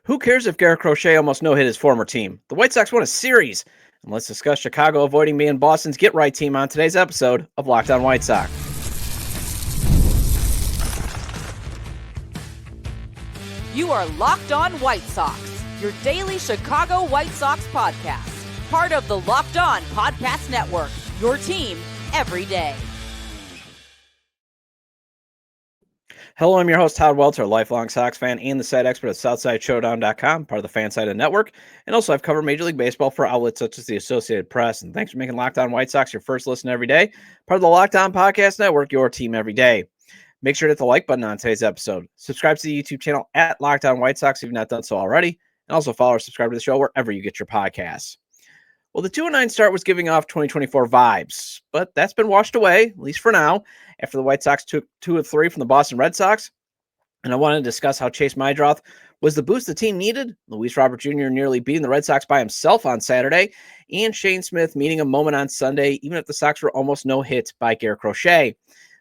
Who cares if Garrett Crochet almost no-hit his former team? The White Sox won a series. And let's discuss Chicago avoiding being Boston's get-right team on today's episode of Locked On White Sox. You are Locked On White Sox, your daily Chicago White Sox podcast. Part of the Locked On Podcast Network, your team every day. Hello, I'm your host, Todd Welter, lifelong Sox fan and the site expert at SouthsideShowdown.com, part of the Fansided Network. And also, I've covered Major League Baseball for outlets such as the Associated Press. And thanks for making Locked On White Sox your first listen every day, part of the Locked On Podcast Network, your team every day. Make sure to hit the like button on today's episode. Subscribe to the YouTube channel at Locked On White Sox if you've not done so already. And also follow or subscribe to the show wherever you get your podcasts. Well, the 2-9 start was giving off 2024 vibes, but that's been washed away, at least for now, after the White Sox took 2 of 3 from the Boston Red Sox. And I want to discuss how Chase Meidroth was the boost the team needed. Luis Robert Jr. nearly beating the Red Sox by himself on Saturday, and Shane Smith meeting a moment on Sunday, even if the Sox were almost no hit by Garrett Crochet.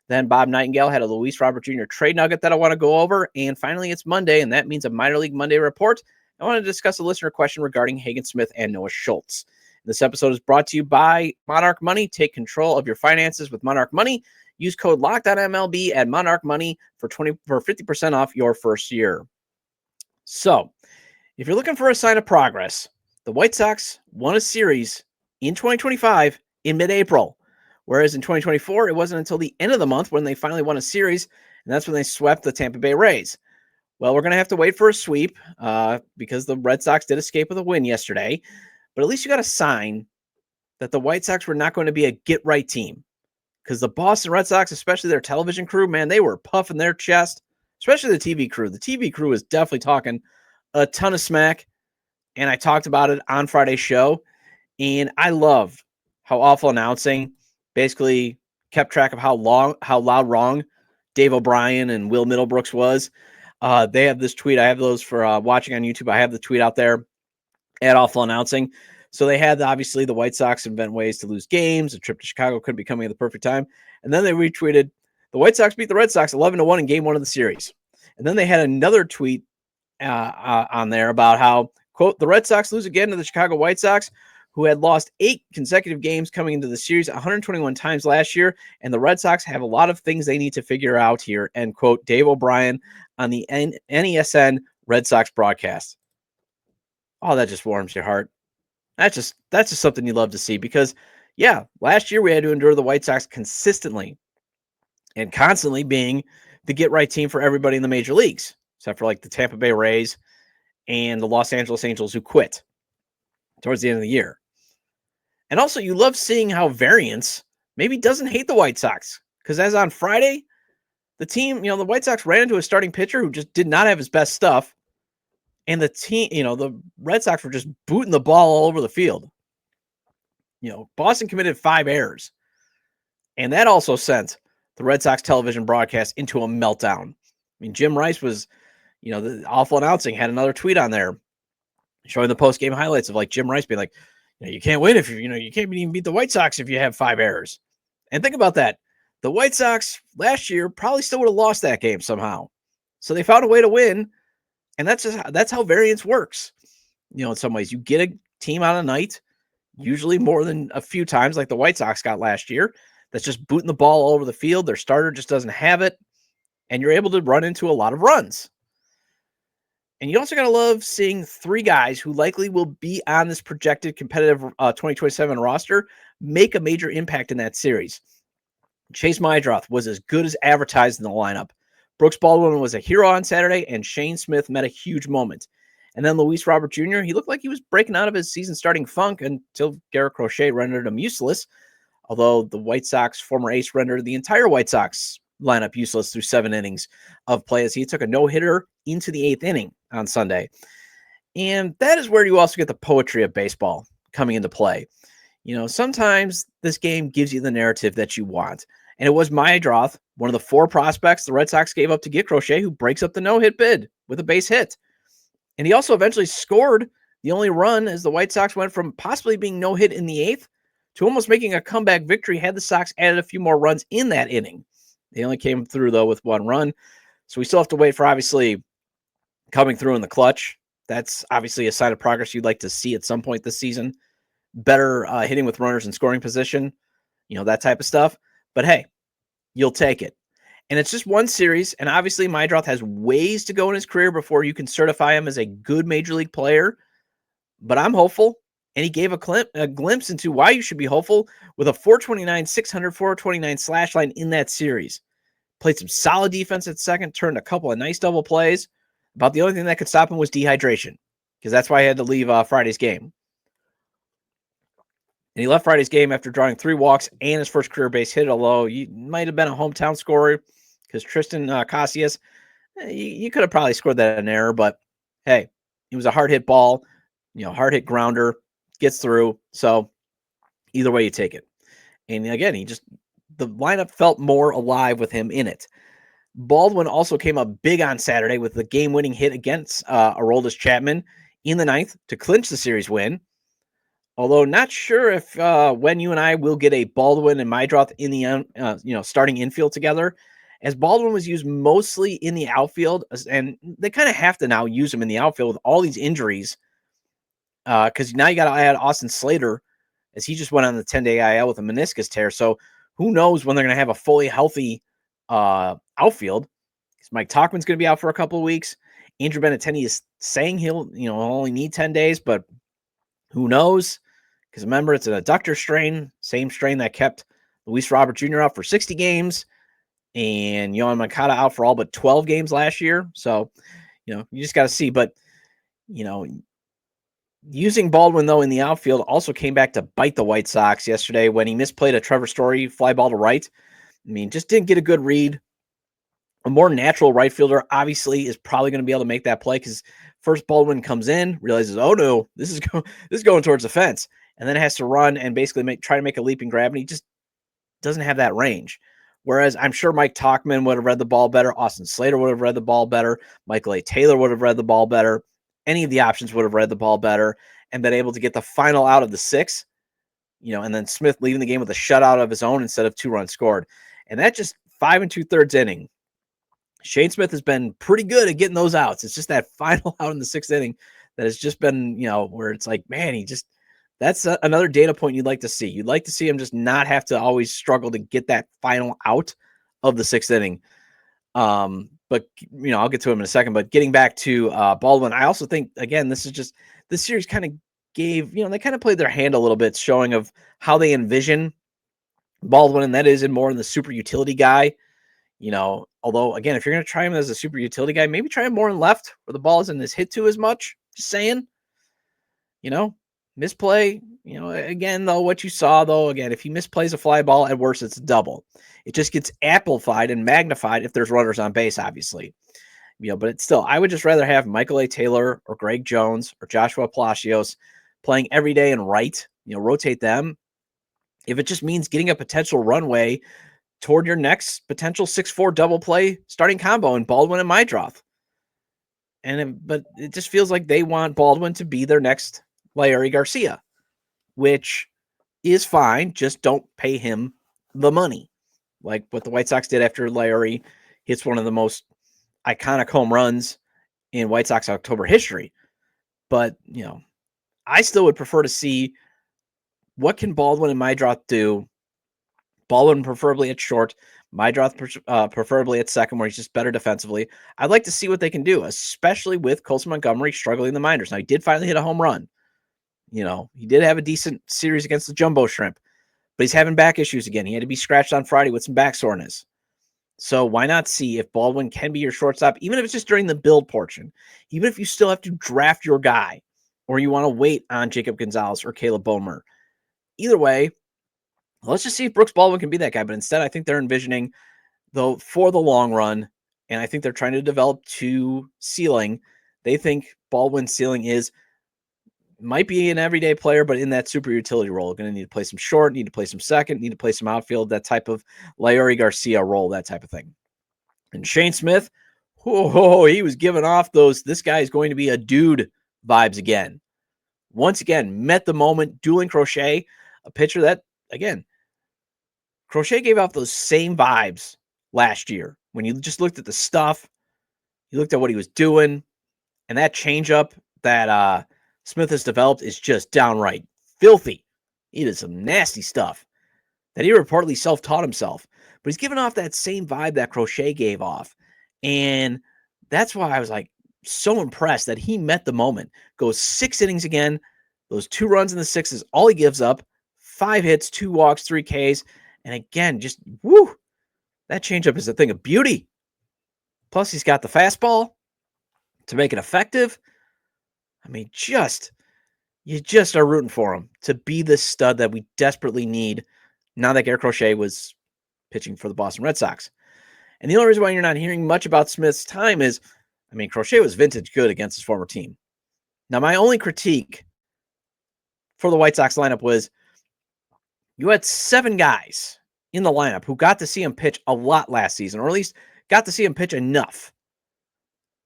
Then Bob Nightengale had a Luis Robert Jr. trade nugget that I want to go over. And finally, it's Monday, and that means a Minor League Monday report. I want to discuss a listener question regarding Hagen Smith and Noah Schultz. This episode is brought to you by Monarch Money. Take control of your finances with Monarch Money. Use code LOCKEDONMLB at Monarch Money for 50% off your first year. So, if you're looking for a sign of progress, the White Sox won a series in 2025 in mid-April, whereas in 2024, it wasn't until the end of the month when they finally won a series, and that's when they swept the Tampa Bay Rays. Well, we're going to have to wait for a sweep because the Red Sox did escape with a win yesterday, but at least you got a sign that the White Sox were not going to be a get-right team. Because the Boston Red Sox, especially their television crew, man, they were puffing their chest, especially the TV crew. The TV crew is definitely talking a ton of smack, and I talked about it on Friday's show, and I love how awful announcing basically kept track of how loud wrong Dave O'Brien and Will Middlebrooks was. They have this tweet. I have those for watching on YouTube. I have the tweet out there at Awful Announcing. So they had, obviously, the White Sox invent ways to lose games. A trip to Chicago couldn't be coming at the perfect time. And then they retweeted, the White Sox beat the Red Sox 11-1 in game 1 of the series. And then they had another tweet on there about how, quote, the Red Sox lose again to the Chicago White Sox, who had lost 8 consecutive games coming into the series 121 times last year. And the Red Sox have a lot of things they need to figure out here, end quote, Dave O'Brien on the NESN Red Sox broadcast. Oh, that just warms your heart. That's just something you love to see because, yeah, last year we had to endure the White Sox consistently and constantly being the get-right team for everybody in the major leagues, except for like the Tampa Bay Rays and the Los Angeles Angels who quit towards the end of the year. And also you love seeing how variance maybe doesn't hate the White Sox because as on Friday, the team, the White Sox ran into a starting pitcher who just did not have his best stuff. And the team, the Red Sox were just booting the ball all over the field. Boston committed 5 errors. And that also sent the Red Sox television broadcast into a meltdown. I mean, Jim Rice was, the Awful Announcing had another tweet on there showing the post-game highlights of like Jim Rice being like, you can't win if you can't even beat the White Sox if you have 5 errors. And think about that. The White Sox last year probably still would have lost that game somehow. So they found a way to win. And that's how variance works. In some ways, you get a team on a night, usually more than a few times, like the White Sox got last year, that's just booting the ball all over the field. Their starter just doesn't have it, and you're able to run into a lot of runs. And you also got to love seeing 3 guys who likely will be on this projected competitive 2027 roster make a major impact in that series. Chase Meidroth was as good as advertised in the lineup. Brooks Baldwin was a hero on Saturday, and Shane Smith met a huge moment. And then Luis Robert Jr., he looked like he was breaking out of his season-starting funk until Garrett Crochet rendered him useless, although the White Sox former ace rendered the entire White Sox lineup useless through 7 innings of play as he took a no-hitter into the 8th inning on Sunday. And that is where you also get the poetry of baseball coming into play. Sometimes this game gives you the narrative that you want. And it was Meidroth, one of the 4 prospects the Red Sox gave up to get Crochet, who breaks up the no-hit bid with a base hit. And he also eventually scored the only run as the White Sox went from possibly being no-hit in the 8th to almost making a comeback victory had the Sox added a few more runs in that inning. They only came through, though, with 1 run. So we still have to wait for, obviously, coming through in the clutch That's obviously a sign of progress you'd like to see at some point this season. Better hitting with runners in scoring position, that type of stuff. But hey, you'll take it. And it's just one series. And obviously, Meidroth has ways to go in his career before you can certify him as a good major league player. But I'm hopeful. And he gave a glimpse into why you should be hopeful with a 429, 600, 429 slash line in that series. Played some solid defense at second, turned a couple of nice double plays. About the only thing that could stop him was dehydration, because that's why he had to leave Friday's game. And he left Friday's game after drawing 3 walks and his first career base hit, although you might have been a hometown scorer because Tristan Casillas, you could have probably scored that in error, but hey, it was a hard hit ball, hard hit grounder, gets through. So either way you take it. And again, the lineup felt more alive with him in it. Baldwin also came up big on Saturday with the game-winning hit against Aroldis Chapman in the 9th to clinch the series win. Although not sure if when you and I will get a Baldwin and Meidroth in the starting infield together, as Baldwin was used mostly in the outfield, and they kind of have to now use him in the outfield with all these injuries, because now you got to add Austin Slater, as he just went on the 10-day IL with a meniscus tear. So who knows when they're going to have a fully healthy outfield? Because Mike Tauchman's going to be out for a couple of weeks. Andrew Benintendi is saying he'll only need 10 days, but who knows? Because remember, it's an adductor strain, same strain that kept Luis Robert Jr. out for 60 games and Yohan Moncada out for all but 12 games last year. So, you just got to see. But, using Baldwin, though, in the outfield also came back to bite the White Sox yesterday when he misplayed a Trevor Story fly ball to right. Just didn't get a good read. A more natural right fielder, obviously, is probably going to be able to make that play because first Baldwin comes in, realizes, oh, no, this is going towards the fence. And then has to run and basically try to make a leaping grab, and he just doesn't have that range. Whereas I'm sure Mike Tauchman would have read the ball better. Austin Slater would have read the ball better. Michael A. Taylor would have read the ball better. Any of the options would have read the ball better and been able to get the final out of the 6, and then Smith leaving the game with a shutout of his own instead of 2 runs scored. And that just 5 2/3 inning. Shane Smith has been pretty good at getting those outs. It's just that final out in the 6th inning that has just been, where it's like, man, that's another data point you'd like to see. You'd like to see him just not have to always struggle to get that final out of the 6th inning. But, I'll get to him in a second. But getting back to Baldwin, I also think, again, this series kind of gave, they kind of played their hand a little bit, showing of how they envision Baldwin, and that is more in the super utility guy. Although, again, if you're going to try him as a super utility guy, maybe try him more in left where the ball isn't as hit to as much. Just saying, misplay, again, though, what you saw, though, again, if he misplays a fly ball, at worst, it's a double. It just gets amplified and magnified if there's runners on base, obviously. But it's still, I would just rather have Michael A. Taylor or Greg Jones or Joshua Palacios playing every day and right, rotate them. If it just means getting a potential runway toward your next potential 6-4 double play starting combo in Baldwin and Meidroth. But it just feels like they want Baldwin to be their next Leury Garcia, which is fine. Just don't pay him the money. Like what the White Sox did after Leury hits one of the most iconic home runs in White Sox October history. But, I still would prefer to see what can Baldwin and Meidroth do. Baldwin preferably at short, Meidroth preferably at second, where he's just better defensively. I'd like to see what they can do, especially with Colson Montgomery struggling in the minors. Now, he did finally hit a home run. He did have a decent series against the Jumbo Shrimp, but he's having back issues again. He had to be scratched on Friday with some back soreness. So why not see if Baldwin can be your shortstop, even if it's just during the build portion, even if you still have to draft your guy or you want to wait on Jacob Gonzalez or Caleb Boehmer. Either way, let's just see if Brooks Baldwin can be that guy. But instead, I think they're envisioning, though, for the long run, and I think they're trying to develop 2 ceiling. They think Baldwin's ceiling might be an everyday player, but in that super utility role. Going to need to play some short, need to play some second, need to play some outfield, that type of Leury Garcia role, that type of thing. And Shane Smith, he was giving off those, this guy is going to be a dude vibes again. Once again, met the moment, dueling Crochet, a pitcher that, again, Crochet gave off those same vibes last year. When you just looked at the stuff, you looked at what he was doing, and that changeup that Smith has developed is just downright filthy. He did some nasty stuff that he reportedly self-taught himself. But he's giving off that same vibe that Crochet gave off. And that's why I was like so impressed that he met the moment. Goes 6 innings again. Those 2 runs in the 6 is all he gives up. 5 hits, 2 walks, 3 Ks. And again, just woo, that changeup is a thing of beauty. Plus, he's got the fastball to make it effective. I mean, you just are rooting for him to be this stud that we desperately need now that Garrett Crochet was pitching for the Boston Red Sox. And the only reason why you're not hearing much about Smith's time is, I mean, Crochet was vintage good against his former team. Now, my only critique for the White Sox lineup was you had 7 guys in the lineup who got to see him pitch a lot last season, or at least got to see him pitch enough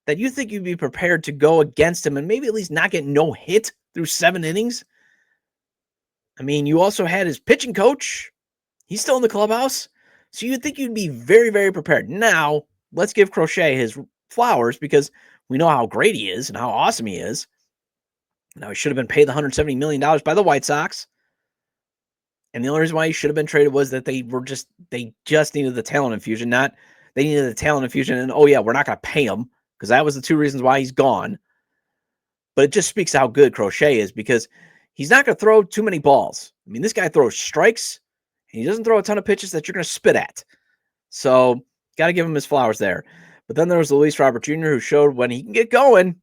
that you think you'd be prepared to go against him and maybe at least not get no hit through 7 innings. I mean, you also had his pitching coach. He's still in the clubhouse. So you'd think you'd be very, very prepared. Now, let's give Crochet his flowers because we know how great he is and how awesome he is. Now, he should have been paid the $170 million by the White Sox. And the only reason why he should have been traded was that they just needed the talent infusion, not they needed the talent infusion. And, oh, yeah, we're not going to pay him because that was the 2 reasons why he's gone. But it just speaks to how good Crochet is because he's not going to throw too many balls. I mean, this guy throws strikes. He doesn't throw a ton of pitches that you're going to spit at. So, got to give him his flowers there. But then there was Luis Robert Jr., who showed when he can get going,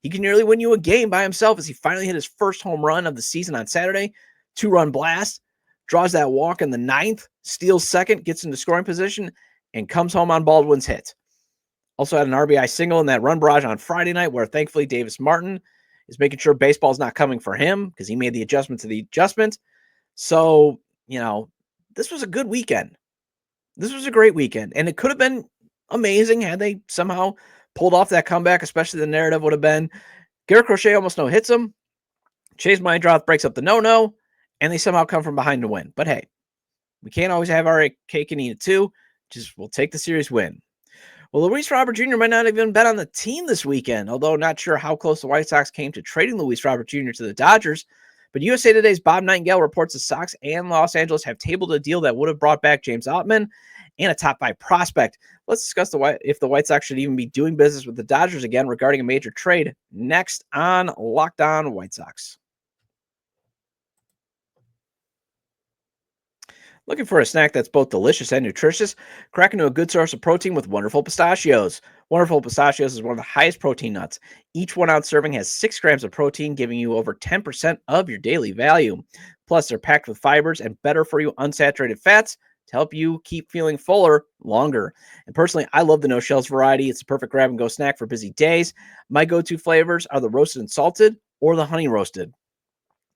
he can nearly win you a game by himself as he finally hit his first home run of the season on Saturday. 2-run blast, draws that walk in the 9th, steals second, gets into scoring position, and comes home on Baldwin's hit. Also had an RBI single in that run barrage on Friday night where thankfully Davis Martin is making sure baseball's not coming for him because he made the adjustment to the adjustment. So, this was a good weekend. This was a great weekend. And it could have been amazing had they somehow pulled off that comeback, especially the narrative would have been Garrett Crochet almost no hits him. Chase Meidroth breaks up the no-no, and they somehow come from behind to win. But hey, we can't always have our cake and eat it too. Just we'll take the series win. Well, Luis Robert Jr. might not have even been on the team this weekend, although not sure how close the White Sox came to trading Luis Robert Jr. to the Dodgers. But USA Today's Bob Nightengale reports the Sox and Los Angeles have tabled a deal that would have brought back James Outman and a top 5 prospect. Let's discuss if the White Sox should even be doing business with the Dodgers again regarding a major trade next on Locked On White Sox. Looking for a snack that's both delicious and nutritious? Crack into a good source of protein with Wonderful Pistachios. Wonderful Pistachios is one of the highest protein nuts. Each 1-ounce serving has 6 grams of protein, giving you over 10% of your daily value. Plus, they're packed with fibers and better-for-you unsaturated fats to help you keep feeling fuller longer. And personally, I love the no-shells variety. It's a perfect grab-and-go snack for busy days. My go-to flavors are the roasted and salted or the honey roasted.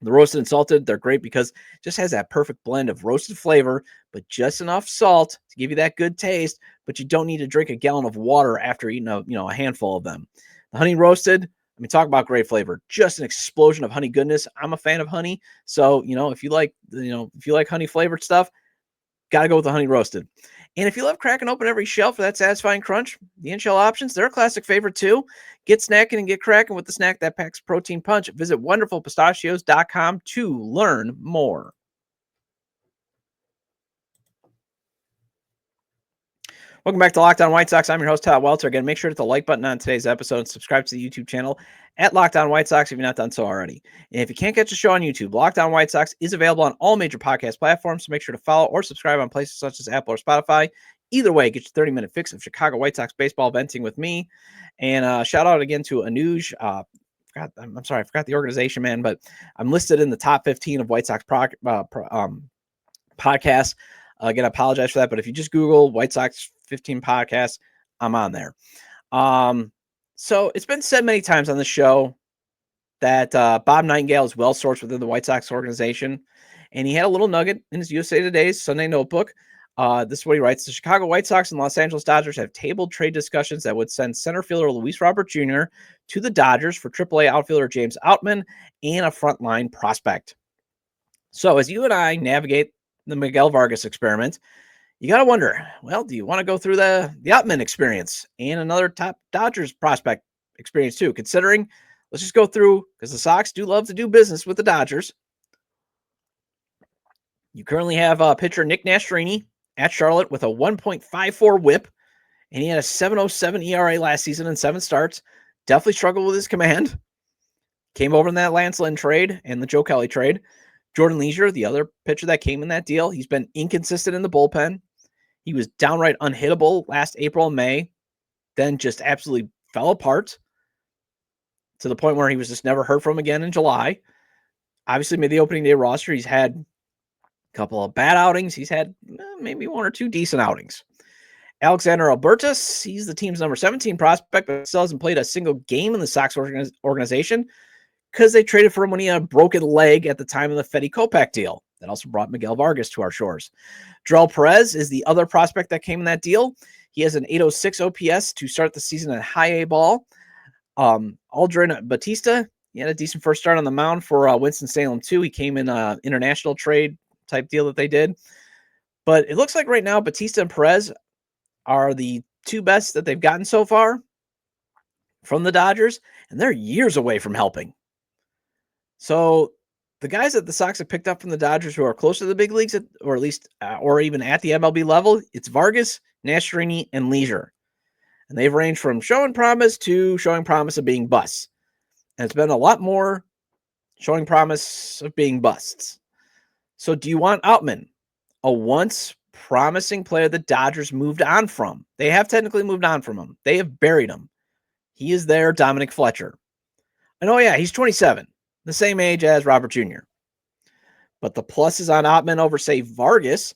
The roasted and salted, they're great because it just has that perfect blend of roasted flavor, but just enough salt to give you that good taste, but you don't need to drink a gallon of water after eating a handful of them. The honey roasted, talk about great flavor. Just an explosion of honey goodness. I'm a fan of honey. So, if you like honey flavored stuff, got to go with the honey roasted. And if you love cracking open every shell for that satisfying crunch, the in-shell options, they're a classic favorite too. Get snacking and get cracking with the snack that packs protein punch. Visit wonderfulpistachios.com to learn more. Welcome back to Locked On White Sox. I'm your host, Todd Welter. Again, make sure to hit the like button on today's episode and subscribe to the YouTube channel at Locked On White Sox if you've not done so already. And if you can't catch the show on YouTube, Locked On White Sox is available on all major podcast platforms, so make sure to follow or subscribe on places such as Apple or Spotify. Either way, get your 30-minute fix of Chicago White Sox baseball venting with me. And shout out again to Anuj. I forgot the organization, man, but I'm listed in the top 15 of White Sox podcasts. Again, I apologize for that, but if you just Google White Sox 15 podcasts, I'm on there. So it's been said many times on the show that Bob Nightengale is well-sourced within the White Sox organization, and he had a little nugget in his USA Today's Sunday notebook. This is what he writes. The Chicago White Sox and Los Angeles Dodgers have tabled trade discussions that would send center fielder Luis Robert Jr. to the Dodgers for AAA outfielder James Outman and a frontline prospect. So as you and I navigate the Miguel Vargas experiment, you got to wonder, well, do you want to go through the Outman experience and another top Dodgers prospect experience too, considering let's just go through, because the Sox do love to do business with the Dodgers. You currently have pitcher Nick Nastrini at Charlotte with a 1.54 whip, and he had a 7.07 ERA last season in 7 starts. Definitely struggled with his command. Came over in that Lance Lynn trade and the Joe Kelly trade. Jordan Leisure, the other pitcher that came in that deal, he's been inconsistent in the bullpen. He was downright unhittable last April and May, then just absolutely fell apart to the point where he was just never heard from again in July. Obviously made the opening day roster. He's had a couple of bad outings. He's had maybe 1 or 2 decent outings. Alexander Albertus, he's the team's number 17 prospect, but still hasn't played a single game in the Sox organization because they traded for him when he had a broken leg at the time of the Fetty Kopak deal. That also brought Miguel Vargas to our shores. Drell Perez is the other prospect that came in that deal. He has an 806 OPS to start the season at high A ball. Aldrin Batista, he had a decent first start on the mound for Winston-Salem too. He came in an international trade type deal that they did. But it looks like right now Batista and Perez are the 2 best that they've gotten so far from the Dodgers, and they're years away from helping. So the guys that the Sox have picked up from the Dodgers who are close to the big leagues, or at least, or even at the MLB level, it's Vargas, Nastrini, and Leisure. And they've ranged from showing promise to showing promise of being busts. And it's been a lot more showing promise of being busts. So do you want Outman, a once promising player the Dodgers moved on from? They have technically moved on from him. They have buried him. He is their Dominic Fletcher. And oh yeah, he's 27, the same age as Robert Jr. But the plus is on Outman over, say, Vargas.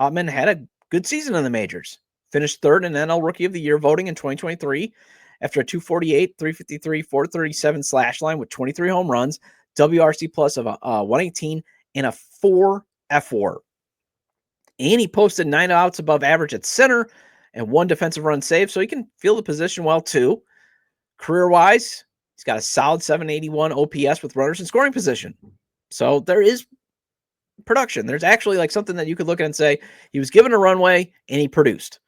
Outman had a good season in the majors. Finished 3rd in NL Rookie of the Year voting in 2023 after a 248, 353, 437 slash line with 23 home runs, WRC plus of 118, and a 4 F4. And he posted 9 outs above average at center and 1 defensive run saved, so he can feel the position well too. Career-wise, he's got a solid 781 OPS with runners in scoring position. So there is production. There's actually like something that you could look at and say he was given a runway and he produced.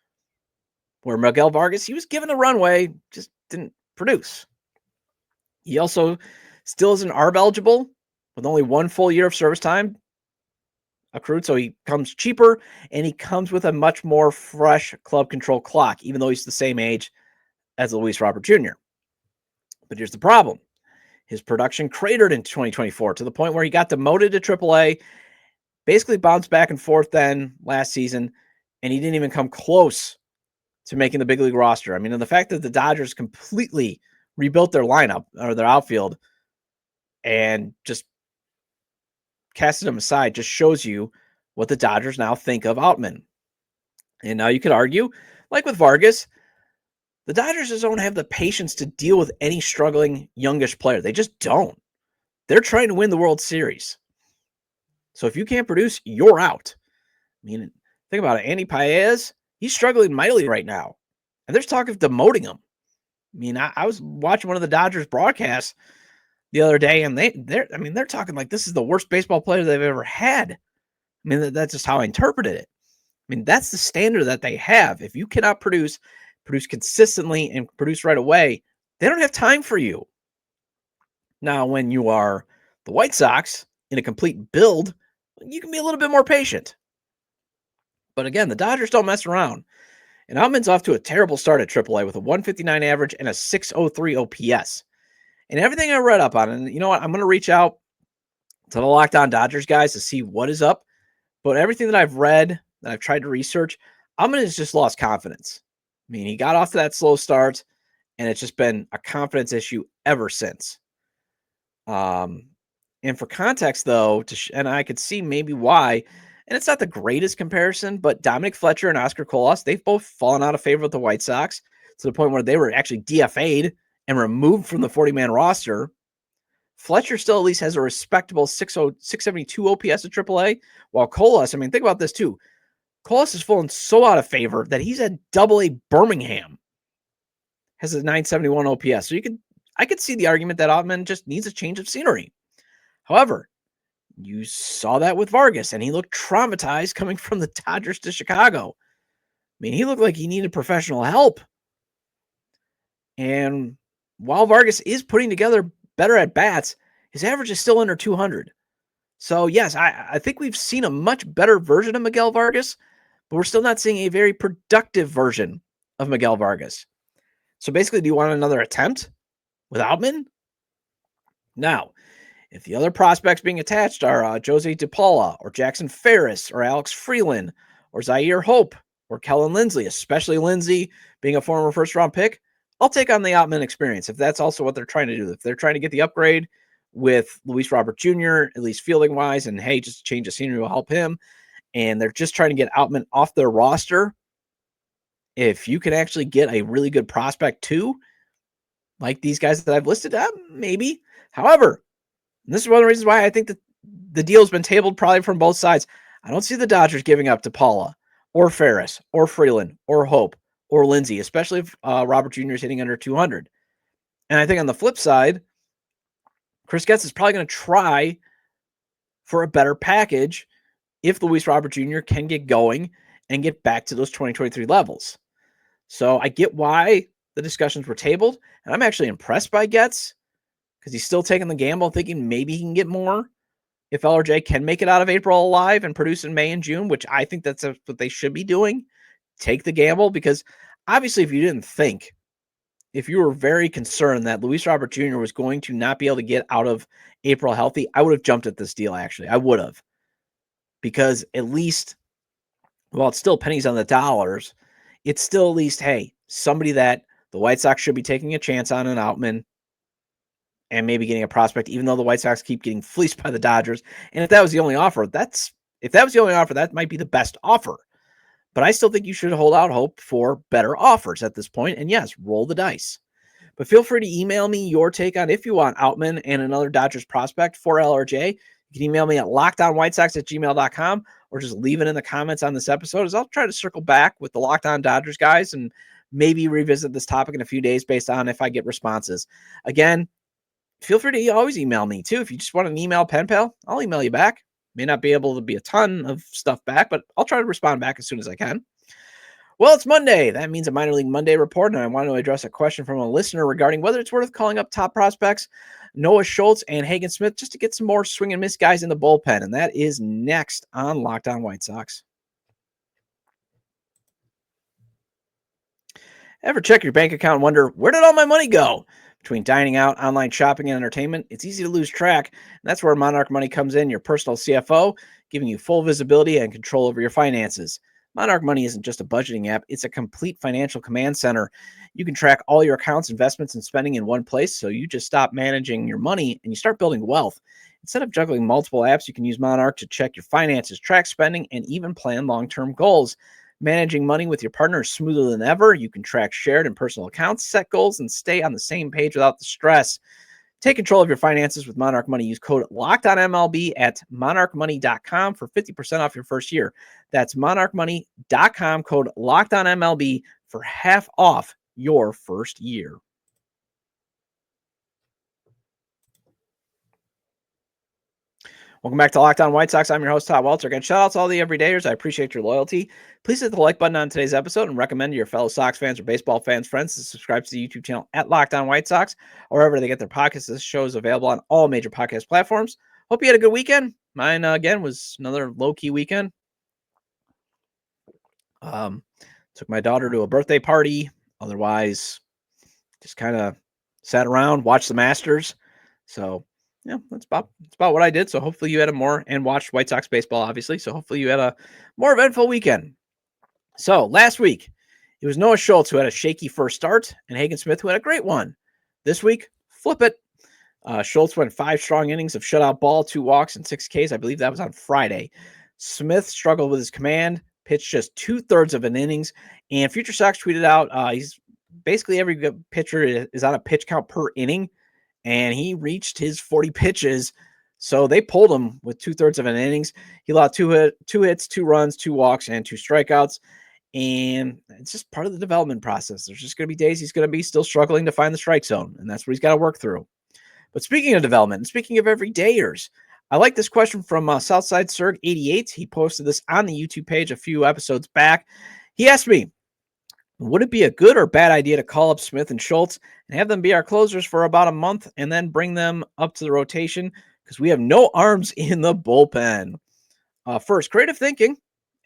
Where Miguel Vargas, he was given a runway, just didn't produce. He also still isn't ARB eligible with only 1 full year of service time accrued, so he comes cheaper, and he comes with a much more fresh club control clock, even though he's the same age as Luis Robert Jr. But here's the problem. His production cratered in 2024 to the point where he got demoted to AAA, basically bounced back and forth then last season, and he didn't even come close to making the big league roster. I mean, and the fact that the Dodgers completely rebuilt their lineup or their outfield and just casted him aside just shows you what the Dodgers now think of Outman. And now you could argue, like with Vargas, the Dodgers just don't have the patience to deal with any struggling youngish player. They just don't. They're trying to win the World Series. So if you can't produce, you're out. I mean, think about it. Andy Paez, he's struggling mightily right now. And there's talk of demoting him. I mean, I was watching one of the Dodgers broadcasts the other day, and they're talking like this is the worst baseball player they've ever had. I mean, that's just how I interpreted it. I mean, that's the standard that they have. If you cannot produce consistently and produce right away, they don't have time for you. Now, when you are the White Sox in a complete build, you can be a little bit more patient. But again, the Dodgers don't mess around. And Outman's off to a terrible start at AAA with a 159 average and a 603 OPS. And everything I read up on, and you know what? I'm going to reach out to the Locked On Dodgers guys to see what is up. But everything that I've read, that I've tried to research, Outman has just lost confidence. I mean, he got off to that slow start, and it's just been a confidence issue ever since. And for context, though, and I could see maybe why, and it's not the greatest comparison, but Dominic Fletcher and Oscar Colas, they've both fallen out of favor with the White Sox to the point where they were actually DFA'd and removed from the 40-man roster. Fletcher still at least has a respectable 672 OPS at AAA, while Colas, I mean, think about this too. Colas has fallen so out of favor that he's at AA Birmingham, has a 971 OPS. So I could see the argument that Outman just needs a change of scenery. However, you saw that with Vargas, and he looked traumatized coming from the Dodgers to Chicago. I mean, he looked like he needed professional help. And while Vargas is putting together better at bats, his average is still under 200. So, yes, I think we've seen a much better version of Miguel Vargas, but we're still not seeing a very productive version of Miguel Vargas. So, basically, do you want another attempt with Outman? Now, if the other prospects being attached are Jose DePaula or Jackson Ferris or Alex Freeland or Zaire Hope or Kellen Lindsley, especially Lindsey being a former first-round pick, I'll take on the Outman experience if that's also what they're trying to do. If they're trying to get the upgrade with Luis Robert Jr., at least fielding-wise, and hey, just change the scenery will help him, and they're just trying to get Outman off their roster, if you can actually get a really good prospect too, like these guys that I've listed, maybe. However, and this is one of the reasons why I think that the deal's been tabled probably from both sides. I don't see the Dodgers giving up to Paula or Ferris or Freeland or Hope or Lindsey, especially if Robert Jr. is hitting under 200. And I think on the flip side, Chris Getz is probably going to try for a better package if Luis Robert Jr. can get going and get back to those 2023 levels. So I get why the discussions were tabled, and I'm actually impressed by Getz because he's still taking the gamble, thinking maybe he can get more if LRJ can make it out of April alive and produce in May and June, which I think that's what they should be doing. Take the gamble, because obviously if you didn't think, if you were very concerned that Luis Robert Jr. was going to not be able to get out of April healthy, I would have jumped at this deal, actually. I would have. Because at least, while it's still pennies on the dollars, it's still at least, hey, somebody that the White Sox should be taking a chance on, an Outman, and maybe getting a prospect, even though the White Sox keep getting fleeced by the Dodgers. And if that was the only offer, that might be the best offer. But I still think you should hold out hope for better offers at this point. And yes, roll the dice. But feel free to email me your take on if you want Outman and another Dodgers prospect for LRJ. You can email me at lockedonwhitesox@gmail.com or just leave it in the comments on this episode, as I'll try to circle back with the Locked On Dodgers guys and maybe revisit this topic in a few days based on if I get responses. Again, feel free to always email me too. If you just want an email pen pal, I'll email you back. May not be able to be a ton of stuff back, but I'll try to respond back as soon as I can. Well, it's Monday. That means a Minor League Monday report, and I want to address a question from a listener regarding whether it's worth calling up top prospects Noah Schultz and Hagen Smith just to get some more swing and miss guys in the bullpen, and that is next on Locked On White Sox. Ever check your bank account and wonder, where did all my money go? Between dining out, online shopping, and entertainment, it's easy to lose track. And that's where Monarch Money comes in, your personal CFO, giving you full visibility and control over your finances. Monarch Money isn't just a budgeting app, it's a complete financial command center. You can track all your accounts, investments, and spending in one place, so you just stop managing your money and you start building wealth. Instead of juggling multiple apps, you can use Monarch to check your finances, track spending, and even plan long-term goals. Managing money with your partner is smoother than ever. You can track shared and personal accounts, set goals, and stay on the same page without the stress. Take control of your finances with Monarch Money. Use code LOCKEDONMLB at monarchmoney.com for 50% off your first year. That's monarchmoney.com, code LOCKEDONMLB for half off your first year. Welcome back to Locked On White Sox. I'm your host, Todd Welter. Again, shout out to all the everydayers. I appreciate your loyalty. Please hit the like button on today's episode and recommend to your fellow Sox fans or baseball fans, friends, to subscribe to the YouTube channel at Locked On White Sox, or wherever they get their podcasts. This show is available on all major podcast platforms. Hope you had a good weekend. Mine, again, was another low-key weekend. Took my daughter to a birthday party. Otherwise, just kind of sat around, watched the Masters. So, yeah, that's about what I did. So hopefully you had a more, and watched White Sox baseball, obviously. So hopefully you had a more eventful weekend. So last week, it was Noah Schultz who had a shaky first start, and Hagen Smith who had a great one. This week, flip it. Schultz went 5 strong innings of shutout ball, 2 walks, and 6 Ks. I believe that was on Friday. Smith struggled with his command, pitched just 2/3 of an innings, and Future Sox tweeted out he's basically every good pitcher is on a pitch count per inning, and he reached his 40 pitches. So they pulled him with 2/3 of an innings. He allowed 2 hits, 2 runs, 2 walks, and 2 strikeouts. And it's just part of the development process. There's just going to be days he's going to be still struggling to find the strike zone, and that's what he's got to work through. But speaking of development, and speaking of everydayers, I like this question from Southside Surg 88. He posted this on the YouTube page a few episodes back. He asked me, would it be a good or bad idea to call up Smith and Schultz and have them be our closers for about a month and then bring them up to the rotation because we have no arms in the bullpen. First, creative thinking,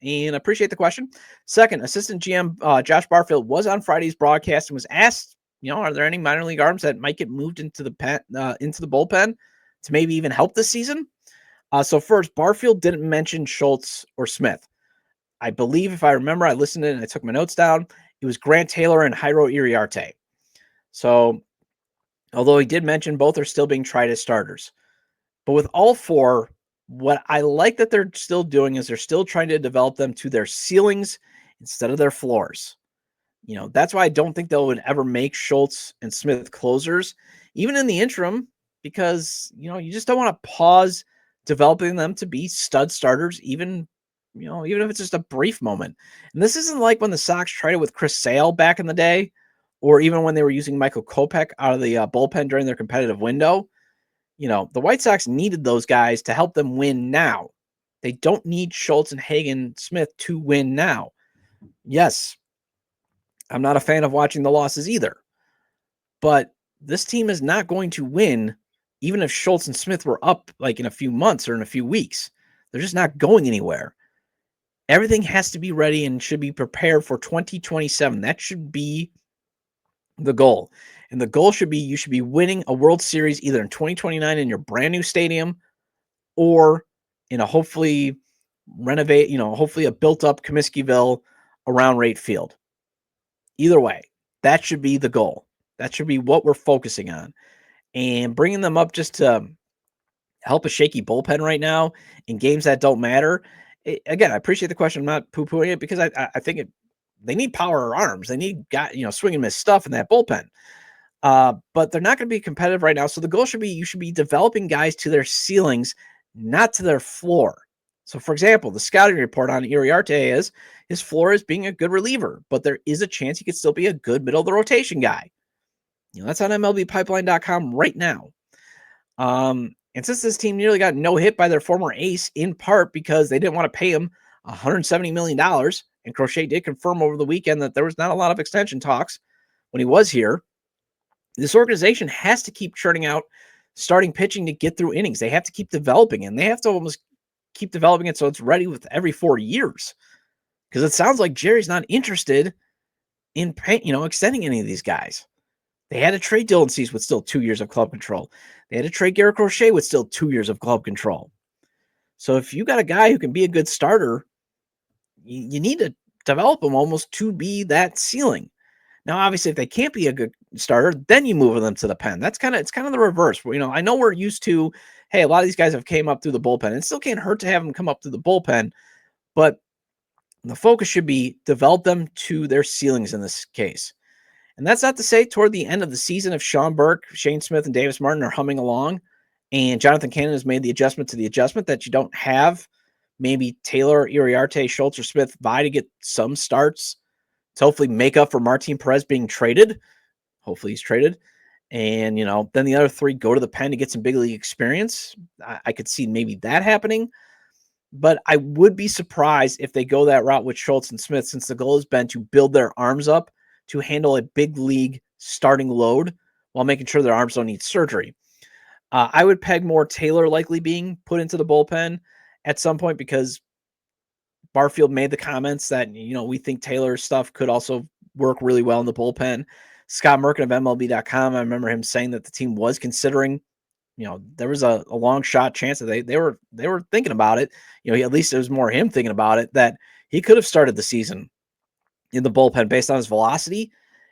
and appreciate the question. Second, assistant GM Josh Barfield was on Friday's broadcast and was asked, are there any minor league arms that might get moved into the bullpen to maybe even help this season? So first, Barfield didn't mention Schultz or Smith. I believe, if I remember, I listened to it and I took my notes down. It was Grant Taylor and Jairo Iriarte. So, although he did mention both are still being tried as starters. But with all four, what I like that they're still doing is they're still trying to develop them to their ceilings instead of their floors. That's why I don't think they would ever make Schultz and Smith closers, even in the interim, because, you just don't want to pause developing them to be stud starters, even if it's just a brief moment. And this isn't like when the Sox tried it with Chris Sale back in the day, or even when they were using Michael Kopech out of the bullpen during their competitive window. The White Sox needed those guys to help them win now. They don't need Schultz and Hagen Smith to win now. Yes, I'm not a fan of watching the losses either, but this team is not going to win even if Schultz and Smith were up like in a few months or in a few weeks. They're just not going anywhere. Everything has to be ready and should be prepared for 2027. That should be the goal. And the goal should be you should be winning a World Series either in 2029 in your brand new stadium or in a hopefully a built up Comiskeyville around Rate Field. Either way, that should be the goal. That should be what we're focusing on. And bringing them up just to help a shaky bullpen right now in games that don't matter. Again, I appreciate the question. I'm not poo-pooing it because I think they need power arms. They need swing and miss stuff in that bullpen. But they're not going to be competitive right now. So the goal should be you should be developing guys to their ceilings, not to their floor. So, for example, the scouting report on Iriarte is his floor is being a good reliever, but there is a chance he could still be a good middle of the rotation guy. That's on MLBpipeline.com right now. And since this team nearly got no hit by their former ace, in part because they didn't want to pay him $170 million, and Crochet did confirm over the weekend that there was not a lot of extension talks when he was here, this organization has to keep churning out starting pitching to get through innings. They have to keep developing it, and they have to almost keep developing it so it's ready with every 4 years. Because it sounds like Jerry's not interested in extending any of these guys. They had to trade Dylan Cease with still 2 years of club control. They had to trade Garrett Crochet with still 2 years of club control. So if you got a guy who can be a good starter, you need to develop him almost to be that ceiling. Now, obviously, if they can't be a good starter, then you move them to the pen. It's kind of the reverse. I know we're used to, hey, a lot of these guys have came up through the bullpen. It still can't hurt to have them come up through the bullpen, but the focus should be develop them to their ceilings in this case. And that's not to say toward the end of the season, if Sean Burke, Shane Smith, and Davis Martin are humming along and Jonathan Cannon has made the adjustment to the adjustment, that you don't have maybe Taylor, Iriarte, Schultz, or Smith vie to get some starts to hopefully make up for Martin Perez being traded. Hopefully he's traded. And, then the other three go to the pen to get some big league experience. I could see maybe that happening. But I would be surprised if they go that route with Schultz and Smith, since the goal has been to build their arms up to handle a big league starting load while making sure their arms don't need surgery. I would peg more Taylor likely being put into the bullpen at some point because Barfield made the comments that, we think Taylor's stuff could also work really well in the bullpen. Scott Merkin of MLB.com, I remember him saying that the team was considering, there was a long shot chance that they were thinking about it. At least it was more him thinking about it, that he could have started the season in the bullpen based on his velocity.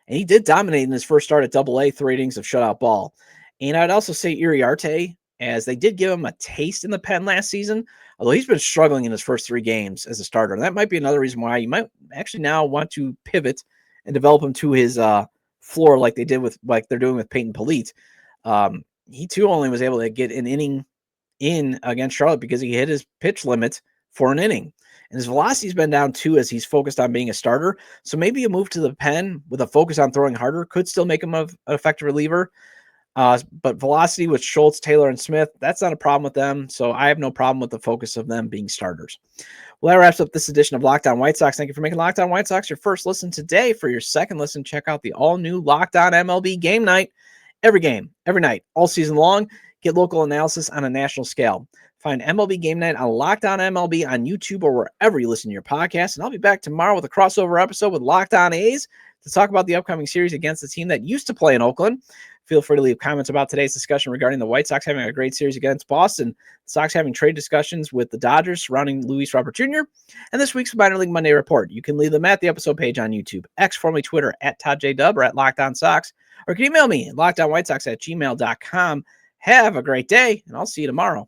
And he did dominate in his first start at AA, 3 innings of shutout ball. And I'd also say Iriarte, as they did give him a taste in the pen last season, although he's been struggling in his first 3 games as a starter. And that might be another reason why you might actually now want to pivot and develop him to his floor like they're doing with Peyton Polite. He too only was able to get an inning in against Charlotte because he hit his pitch limit for an inning. And his velocity's been down too as he's focused on being a starter. So maybe a move to the pen with a focus on throwing harder could still make him an effective reliever. But velocity with Schultz, Taylor, and Smith, that's not a problem with them. So I have no problem with the focus of them being starters. Well, that wraps up this edition of Locked On White Sox. Thank you for making Locked On White Sox your first listen today. For your second listen, check out the all-new Locked On MLB Game Night. Every game, every night, all season long. Get local analysis on a national scale. Find MLB Game Night on Locked On MLB on YouTube or wherever you listen to your podcast. And I'll be back tomorrow with a crossover episode with Locked On A's to talk about the upcoming series against the team that used to play in Oakland. Feel free to leave comments about today's discussion regarding the White Sox having a great series against Boston, the Sox having trade discussions with the Dodgers surrounding Luis Robert Jr., and this week's Minor League Monday report. You can leave them at the episode page on YouTube, X, formerly Twitter, at ToddJDub, or at Locked On Sox, or you can email me at LockedOnWhiteSox@gmail.com. Have a great day, and I'll see you tomorrow.